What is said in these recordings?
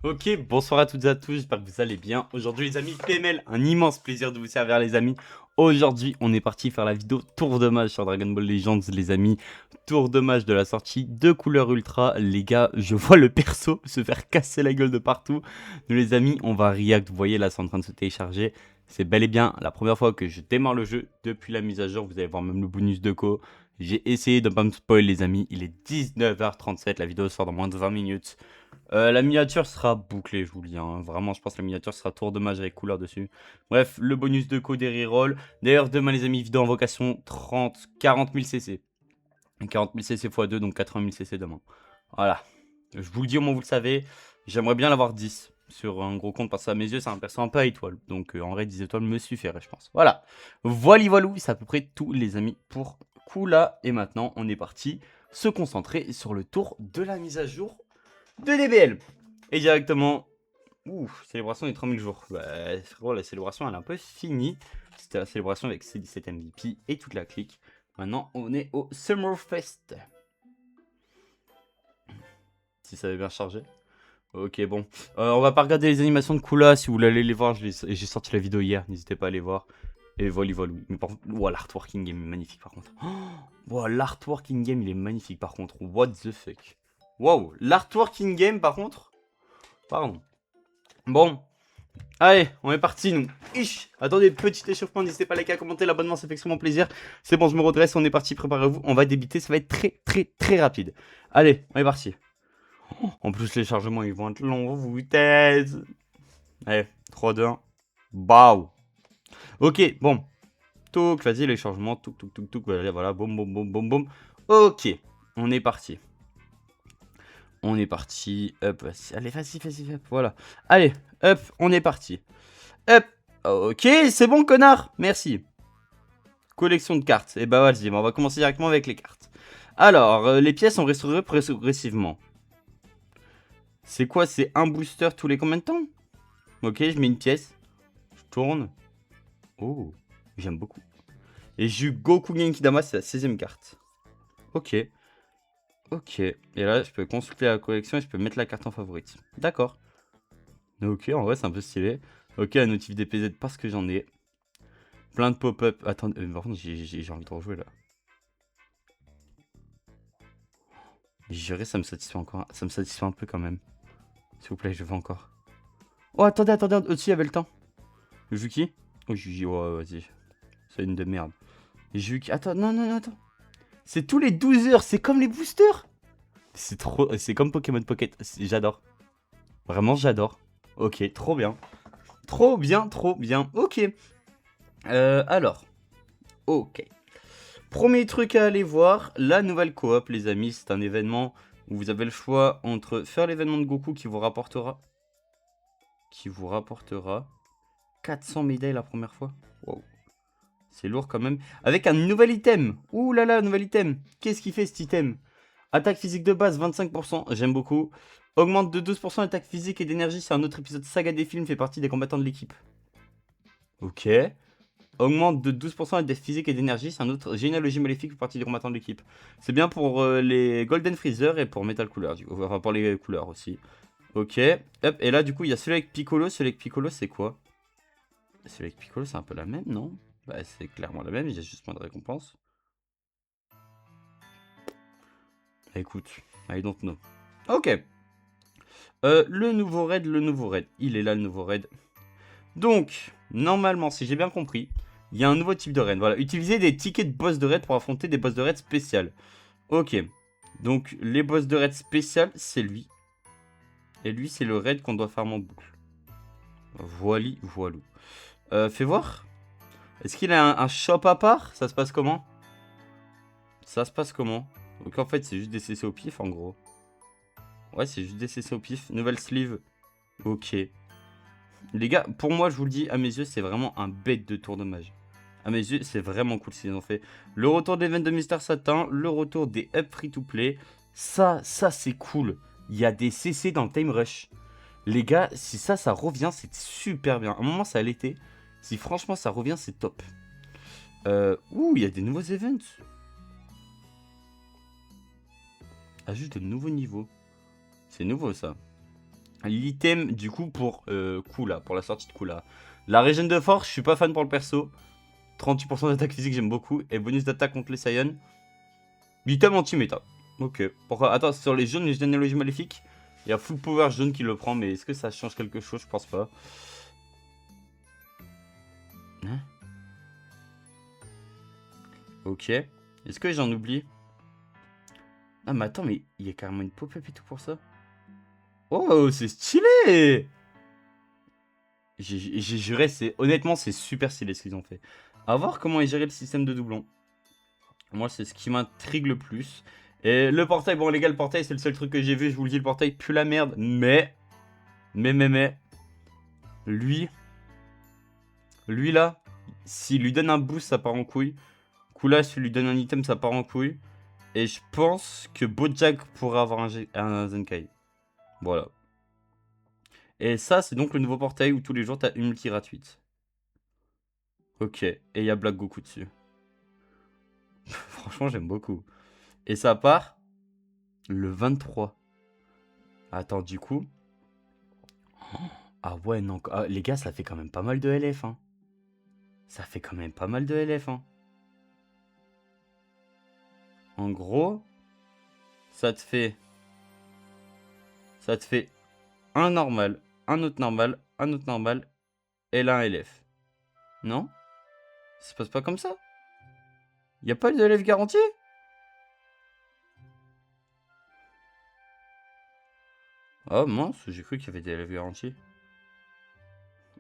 Ok, bonsoir à toutes et à tous, j'espère que vous allez bien. Aujourd'hui les amis, PML, un immense plaisir de vous servir les amis. Aujourd'hui on est parti faire la vidéo tour de mage sur Dragon Ball Legends les amis. Tour de mage de la sortie de couleur ultra. Les gars, je vois le perso se faire casser la gueule de partout. Nous les amis, on va react, vous voyez là c'est en train de se télécharger. C'est bel et bien la première fois que je démarre le jeu depuis la mise à jour. Vous allez voir même le bonus de co. J'ai essayé de ne pas me spoil les amis, il est 19h37, la vidéo sort dans moins de 20 minutes. La miniature sera bouclée, je vous le dis. Hein. Vraiment, je pense que la miniature sera tour de mage avec couleur dessus. Bref, le bonus de code et reroll. D'ailleurs, demain, les amis, vidéo invocation 40 000 CC. 40 000 CC x 2, donc 80 000 CC demain. Voilà. Je vous le dis au moins, vous le savez. J'aimerais bien l'avoir 10 sur un gros compte parce que à mes yeux, c'est un perso un peu à étoile. Donc, en vrai, 10 étoiles me suffirait, je pense. Voilà. Voilou, c'est à peu près tout, les amis, pour Kula. Et maintenant, on est parti se concentrer sur le tour de la mise à jour de DBL. Et directement, célébration des 30 000 jours. Bah, frérot, la célébration, elle est un peu finie. C'était la célébration avec C17 MVP et toute la clique. Maintenant, on est au Summerfest. Si ça avait bien chargé. Ok, bon. On va pas regarder les animations de Kula. Si vous voulez aller les voir, j'ai sorti la vidéo hier. N'hésitez pas à aller voir. Et voilà. Mais par contre, l'artworking game est magnifique par contre. L'artworking game, il est magnifique par contre. What the fuck. Wow, l'artworking game par contre. Pardon. Bon, allez, on est parti nous. Attendez, petit échauffement, n'hésitez pas à liker, à commenter, l'abonnement, ça fait extrêmement plaisir. C'est bon, je me redresse, on est parti, préparez-vous, on va débiter, ça va être très rapide. Allez, on est parti. En plus, les chargements, ils vont être longs, vous tête. Allez, 3, 2, 1. Baou. Ok, bon. Touk, vas-y, les chargements, touk, voilà, boum. Ok, on est parti. On est parti, hop, allez, vas-y, hop, voilà. Allez, hop, on est parti. Hop, ok, c'est bon, connard, merci. Collection de cartes, et bah vas-y, on va commencer directement avec les cartes. Alors, les pièces sont restaurées progressivement. C'est quoi, c'est un booster tous les combien de temps? Ok, je mets une pièce, je tourne. Oh, j'aime beaucoup. Et j'ai eu Goku Genki Dama, c'est la 16ème carte. Ok. Et là, je peux consulter la collection et je peux mettre la carte en favorite. D'accord. Ok, en vrai, c'est un peu stylé. Ok, un notif DPZ parce que j'en ai. Plein de pop-up. Attendez, par contre, j'ai envie de rejouer là. Juré, ça me satisfait encore. Ça me satisfait un peu quand même. S'il vous plaît, je veux encore. Oh, attendez, au-dessus, il y avait le temps. Je joue qui? Oh, Juji, ouais, vas-y. C'est une de merde. Je joue qui? Attends, non, attends. C'est tous les 12 heures, c'est comme les boosters. C'est trop. C'est comme Pokémon Pocket. J'adore. Vraiment, j'adore. Ok, trop bien. Trop bien. Ok. Alors. Ok. Premier truc à aller voir, la nouvelle coop, les amis. C'est un événement où vous avez le choix entre faire l'événement de Goku qui vous rapportera 400 médailles la première fois. Wow. C'est lourd quand même. Avec un nouvel item. Ouh là là, nouvel item. Qu'est-ce qu'il fait cet item? Attaque physique de base, 25%. J'aime beaucoup. Augmente de 12% l'attaque physique et d'énergie. C'est un autre épisode saga des films. Fait partie des combattants de l'équipe. Ok. Augmente de 12% la def physique et d'énergie. C'est un autre généalogie maléfique pour partie des combattants de l'équipe. C'est bien pour les Golden Freezer et pour Metal Cooler. Du coup. Enfin, pour les couleurs aussi. Ok. Hop. Et là, du coup, il y a celui avec Piccolo. Celui avec Piccolo, c'est quoi? Celui avec Piccolo, c'est un peu la même, non? Bah, c'est clairement la même. Il y a juste moins de récompenses. Bah, écoute, I don't know. Ok. Le nouveau raid. Il est là, le nouveau raid. Donc, normalement, si j'ai bien compris, il y a un nouveau type de raid. Voilà, utiliser des tickets de boss de raid pour affronter des boss de raid spéciales. Ok. Donc, les boss de raid spécial, c'est lui. Et lui, c'est le raid qu'on doit faire en boucle. Voilou. Fais voir. Est-ce qu'il a un shop à part? Ça se passe comment? Donc, en fait, c'est juste des CC au pif, en gros. Ouais, c'est juste des CC au pif. Nouvelle sleeve. Ok. Les gars, pour moi, je vous le dis, à mes yeux, c'est vraiment un bête de tour de mage. À mes yeux, c'est vraiment cool ce qu'ils ont fait. Le retour des events de Mister Satan, le retour des up free to play. Ça c'est cool. Il y a des CC dans le time rush. Les gars, si ça revient, c'est super bien. À un moment, ça a l'été. Si franchement, ça revient, c'est top. Il y a des nouveaux events. Ajoute de nouveaux niveaux. C'est nouveau, ça. L'item, du coup, pour Kula, pour la sortie de Kula. La régène de force, je suis pas fan pour le perso. 38% d'attaque physique, j'aime beaucoup. Et bonus d'attaque contre les Saiyans. L'item anti-méta. Ok. Pourquoi? Attends, sur les jaunes, les généalogies maléfiques, il y a full power jaune qui le prend, mais est-ce que ça change quelque chose? Je pense pas. Hein? Ok. Est-ce que j'en oublie? Ah, mais attends, mais il y a carrément une pop-up et tout pour ça. Oh, c'est stylé! J'ai juré, honnêtement, c'est super stylé ce qu'ils ont fait. À voir comment ils géraient le système de doublons. Moi, c'est ce qui m'intrigue le plus. Et le portail, bon, les gars, le portail, c'est le seul truc que j'ai vu. Je vous le dis, le portail pue la merde. Mais, lui là, s'il lui donne un boost, ça part en couille. Kula, s'il lui donne un item, ça part en couille. Et je pense que Bojack pourrait avoir un Zenkai. Voilà. Et ça, c'est donc le nouveau portail où tous les jours, t'as une multi gratuite. Ok. Et il y a Black Goku dessus. Franchement, j'aime beaucoup. Et ça part le 23. Attends, du coup... Ah ouais, non. Ah, les gars, ça fait quand même pas mal de LF, hein. Ça fait quand même pas mal de LF, hein. En gros, ça te fait... Ça te fait un normal, un autre normal, un autre normal, et là un LF. Non? Ça se passe pas comme ça? Y a pas de LF garanti? Ah mince, j'ai cru qu'il y avait des LF garantis.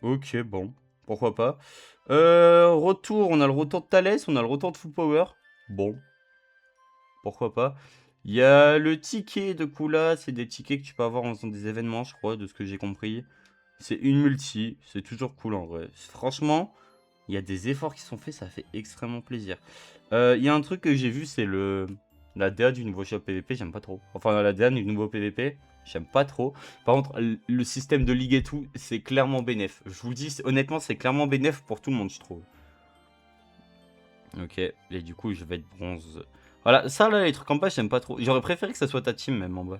Ok, bon. Pourquoi pas. Retour, on a le retour de Thalès, on a le retour de Full Power. Bon. Pourquoi pas. Il y a le ticket de Kula, c'est des tickets que tu peux avoir en faisant des événements, je crois, de ce que j'ai compris. C'est une multi, c'est toujours cool en vrai. Franchement, il y a des efforts qui sont faits, ça fait extrêmement plaisir. Il y a un truc que j'ai vu, c'est la DA du nouveau shop PVP, j'aime pas trop. Enfin, la DA du nouveau PVP, j'aime pas trop. Par contre, le système de ligue et tout, c'est clairement bénéf. Je vous le dis, honnêtement, c'est clairement bénéf pour tout le monde, je trouve. Ok, et du coup, je vais être bronze. Voilà, ça là, les trucs en bas, j'aime pas trop. J'aurais préféré que ça soit ta team même en bas.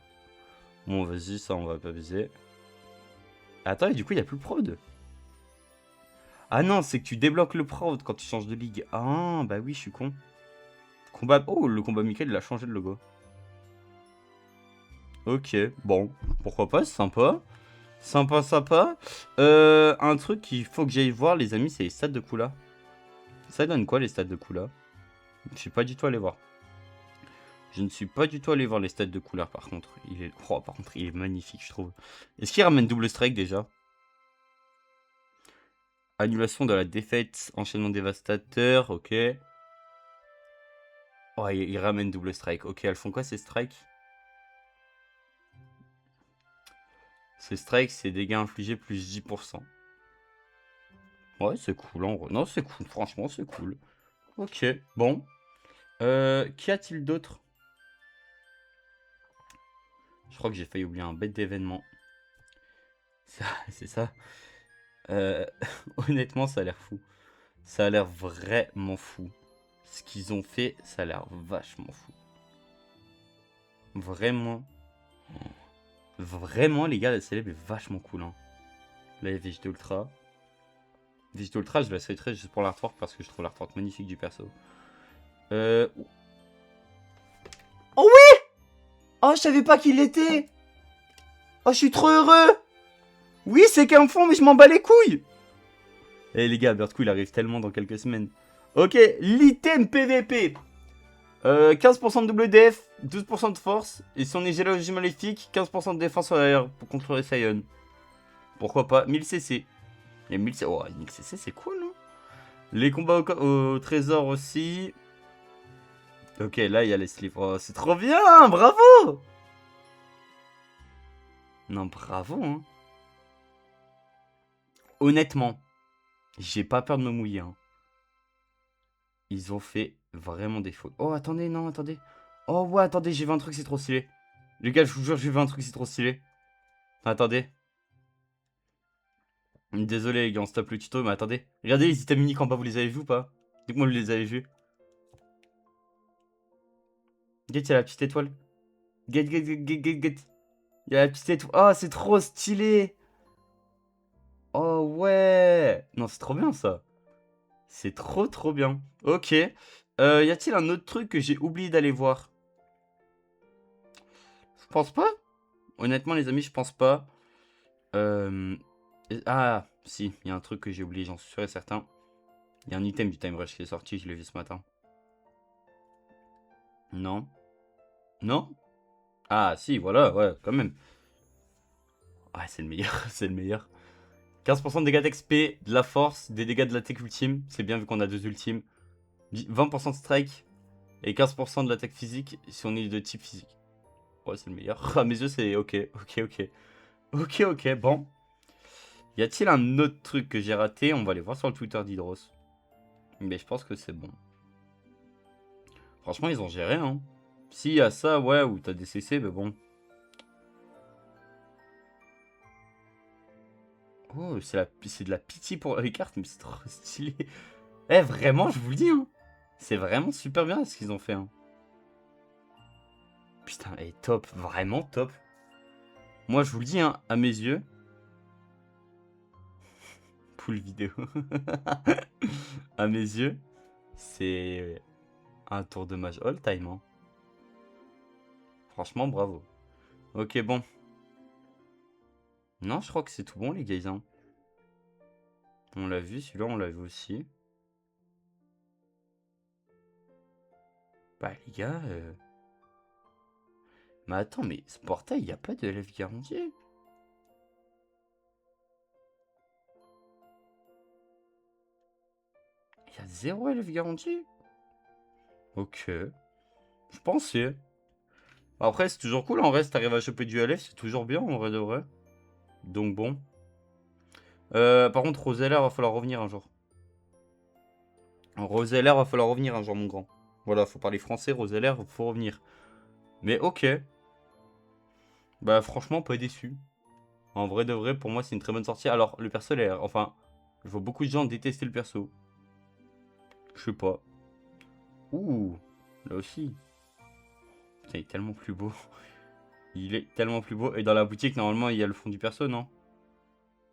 Bon, vas-y, ça, on va pas viser. Attends, et du coup, il n'y a plus le prod. Ah non, c'est que tu débloques le prod quand tu changes de ligue. Ah, bah oui, je suis con. Combat... Oh, le combat Michael, il a changé de logo. Ok, bon, pourquoi pas, c'est sympa. Sympa, sympa. Un truc qu'il faut que j'aille voir, les amis, c'est les stats de Kula. Ça donne quoi, les stats de Kula? Je suis pas du tout allé voir. Je ne suis pas du tout allé voir les stats de couleur par contre. Par contre, il est magnifique, je trouve. Est-ce qu'il ramène double strike déjà? Annulation de la défaite, enchaînement dévastateur, ok. Oh, il ramène double strike. Ok, elles font quoi ces strikes? Ces strikes, c'est dégâts infligés plus 10%. Ouais, c'est cool en vrai. Non, c'est cool, franchement, c'est cool. Ok, bon. Qu'y a-t-il d'autre? Je crois que j'ai failli oublier un bête d'événement. C'est ça. Honnêtement, ça a l'air fou. Ça a l'air vraiment fou. Ce qu'ils ont fait, ça a l'air vachement fou. Vraiment. Vraiment, les gars, la célèbre est vachement cool. Hein. Là, il y a Vegeta Ultra. Vegeta Ultra, je la souhaiterais juste pour l'artwork parce que je trouve l'artwork magnifique du perso. Oh oui! Oh, je savais pas qu'il l'était! Oh, je suis trop heureux! Oui, c'est qu'un fond, mais je m'en bats les couilles! Eh les gars, Birdcool arrive tellement dans quelques semaines. Ok, l'item PVP. 15% de double def, 12% de force. Et si on est géologie maléfique, 15% de défense contre les Saiyans. Pourquoi pas 1000 CC. Et 1000 CC, oh, 1000 CC c'est cool, non? Les combats au trésor aussi. Ok, là il y a les slips. Oh, c'est trop bien, bravo! Non, bravo, hein. Honnêtement, j'ai pas peur de me mouiller, hein. Ils ont fait vraiment des fautes. Oh, attendez, non, attendez. Oh, ouais, attendez, j'ai vu un truc, c'est trop stylé. Les gars, je vous jure, j'ai vu un truc, c'est trop stylé. Attendez. Désolé, les gars, on stoppe le tuto, mais attendez. Regardez les items uniques en bas, vous les avez vus ou pas? Dites-moi, vous les avez vus. Get, il y a la petite étoile. Get. Il y a la petite étoile. Oh, c'est trop stylé. Oh ouais. Non, c'est trop bien ça. C'est trop bien. Ok. Y a-t-il un autre truc que j'ai oublié d'aller voir? Je pense pas. Honnêtement, les amis, je pense pas. Ah, si, il y a un truc que j'ai oublié, j'en suis sûr et certain. Il y a un item du Time Rush qui est sorti, je l'ai vu ce matin. Non? Non? Ah, si, voilà, ouais, quand même. Ah, c'est le meilleur, c'est le meilleur. 15% de dégâts d'XP, de la force, des dégâts de l'attaque ultime. C'est bien vu qu'on a 2 ultimes. 20% de strike et 15% de l'attaque physique si on est de type physique. Ouais, c'est le meilleur. À mes yeux, c'est ok, ok. Ok, bon. Y a-t-il un autre truc que j'ai raté? On va aller voir sur le Twitter d'Hydros. Mais je pense que c'est bon. Franchement, ils ont géré, hein. S'il y a ça, ouais, ou t'as des CC, mais bon. Oh, c'est de la pitié pour les cartes, mais c'est trop stylé. Eh, vraiment, je vous le dis, hein. C'est vraiment super bien ce qu'ils ont fait, hein. Putain, et top, vraiment top. Moi, je vous le dis, hein, à mes yeux. Pool vidéo. À mes yeux, c'est un tour de mage all time, hein. Franchement, bravo. Ok, bon. Non, je crois que c'est tout bon, les guys, hein. On l'a vu, celui-là, on l'a vu aussi. Bah, les gars... Mais attends, mais ce portail, il n'y a pas de LF garantie. Il y a 0 LF garantie. Ok. Je pensais. Après, c'est toujours cool. En vrai, si t'arrives à choper du LF, c'est toujours bien, en vrai de vrai. Donc bon. Par contre, Rosellaire, va falloir revenir un jour. Rosellaire, va falloir revenir un jour, mon grand. Voilà, faut parler français, Rosellaire, faut revenir. Mais ok. Bah, franchement, pas déçu. En vrai de vrai, pour moi, c'est une très bonne sortie. Alors, le perso, enfin, je vois beaucoup de gens détester le perso. Je sais pas. Ouh, là aussi. Putain, il est tellement plus beau. Il est tellement plus beau. Et dans la boutique, normalement, il y a le fond du perso, non?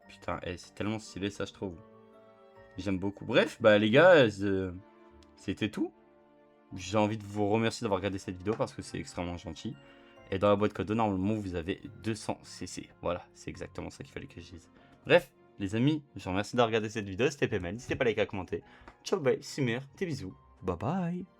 Putain, c'est tellement stylé, ça, je trouve. J'aime beaucoup. Bref, bah, les gars, c'était tout. J'ai envie de vous remercier d'avoir regardé cette vidéo parce que c'est extrêmement gentil. Et dans la boîte cadeau, normalement, vous avez 200 CC. Voilà, c'est exactement ça qu'il fallait que je dise. Bref, les amis, je vous remercie d'avoir regardé cette vidéo. C'était PML. N'hésitez pas à liker, à commenter. Ciao, bye, Sumer, des bisous. Bye bye.